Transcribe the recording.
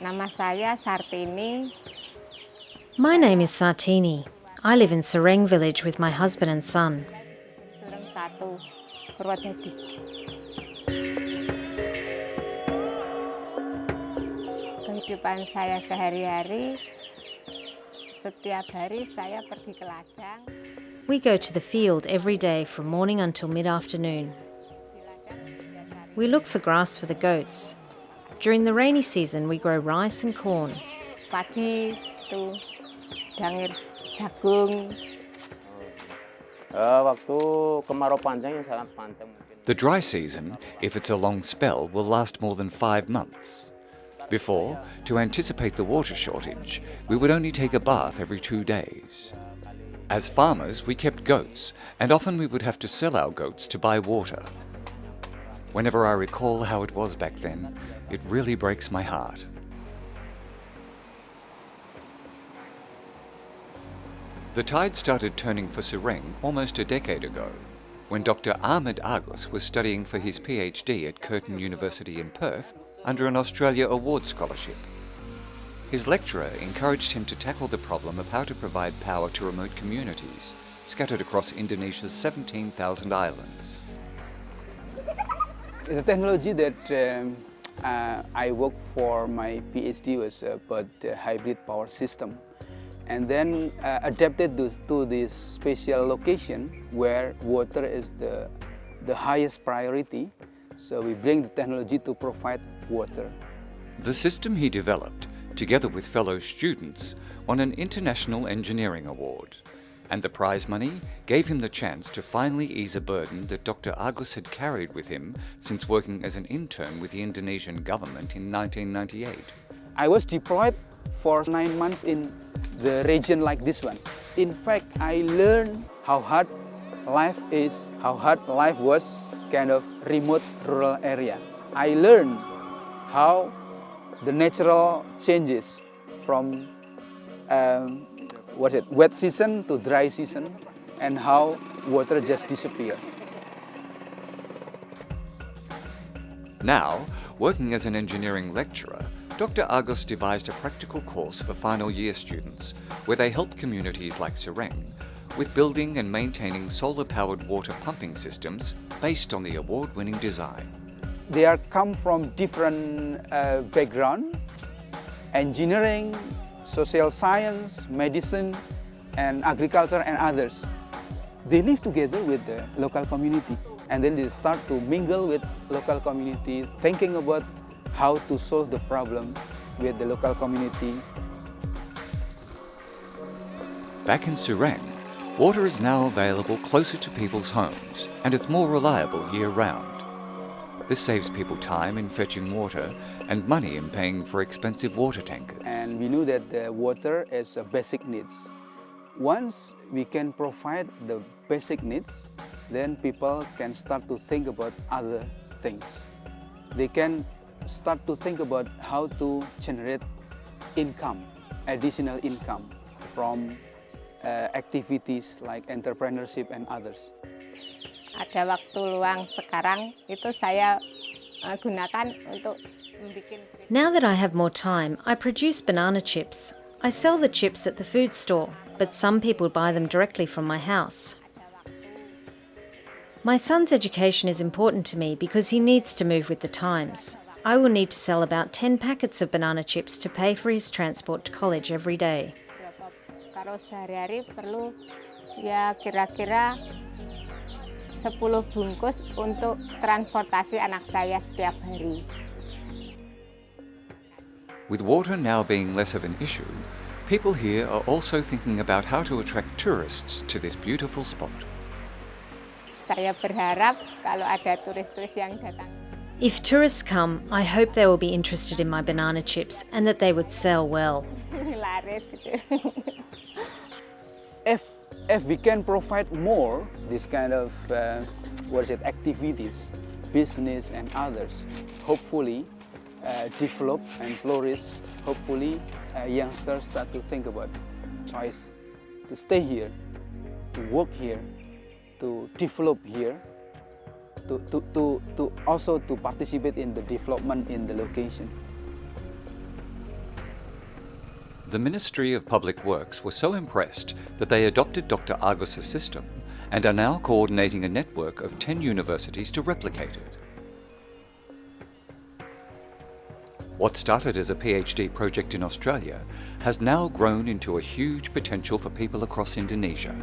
Nama saya Sartini. My name is Sartini. I live in Sereng village with my husband and son. Sureng 1, Purwodadi. Kehidupan saya sehari-hari, setiap hari saya pergi ke ladang. We go to the field every day from morning until mid-afternoon. We look for grass for the goats. During the rainy season, we grow rice and corn. Padi itu dangir jagung. Waktu kemarau panjang yang sangat panjang mungkin. The dry season, if it's a long spell, will last more than 5 months. Before, to anticipate the water shortage, we would only take a bath every 2 days. As farmers, we kept goats, and often we would have to sell our goats to buy water. Whenever I recall how it was back then, it really breaks my heart. The tide started turning for Sereng almost a decade ago, when Dr. Ahmed Agus was studying for his PhD at Curtin University in Perth under an Australia Award Scholarship. His lecturer encouraged him to tackle the problem of how to provide power to remote communities scattered across Indonesia's 17,000 islands. The technology that I worked for my PhD was about hybrid power system, and then adapted to this special location where water is the highest priority. So we bring the technology to provide water. The system he developed, together with fellow students, won an International Engineering Award, and the prize money gave him the chance to finally ease a burden that Dr. Agus had carried with him since working as an intern with the Indonesian government in 1998. I was deployed for 9 months in the region like this one. In fact, I learned how hard life is, how hard life was kind of remote rural area. I learned how the natural changes from wet season to dry season, and how water just disappear. Now, working as an engineering lecturer, Dr. Agus devised a practical course for final year students where they help communities like Sereng with building and maintaining solar-powered water pumping systems based on the award-winning design. They are come from different background: engineering, social science, medicine, and agriculture, and others. They live together with the local community, and then they start to mingle with local community, thinking about how to solve the problem with the local community. Back in Sereng, water is now available closer to people's homes, and it's more reliable year-round. This saves people time in fetching water and money in paying for expensive water tankers. And we knew that the water is a basic needs. Once we can provide the basic needs, then people can start to think about other things. They can start to think about how to generate income, additional income from activities like entrepreneurship and others. Ada waktu luang sekarang itu saya gunakan untuk membuat. Now that I have more time, I produce banana chips. I sell the chips at the food store, but some people buy them directly from my house. My son's education is important to me because he needs to move with the times. I will need to sell about 10 packets of banana chips to pay for his transport to college every day. Kalau sehari-hari perlu ya kira-kira 10 bungkus untuk transportasi anak saya setiap hari. With water now being less of an issue, people here are also thinking about how to attract tourists to this beautiful spot. Saya berharap kalau ada turis-turis yang datang. If tourists come, I hope they will be interested in my banana chips and that they would sell well. Laris gitu. If we can provide more this kind of activities, business and others, hopefully develop and flourish. Hopefully youngsters start to think about choice to stay here, to work here, to develop here, to also to participate in the development in the location. The Ministry of Public Works were so impressed that they adopted Dr. Agus's system and are now coordinating a network of 10 universities to replicate it. What started as a PhD project in Australia has now grown into a huge potential for people across Indonesia.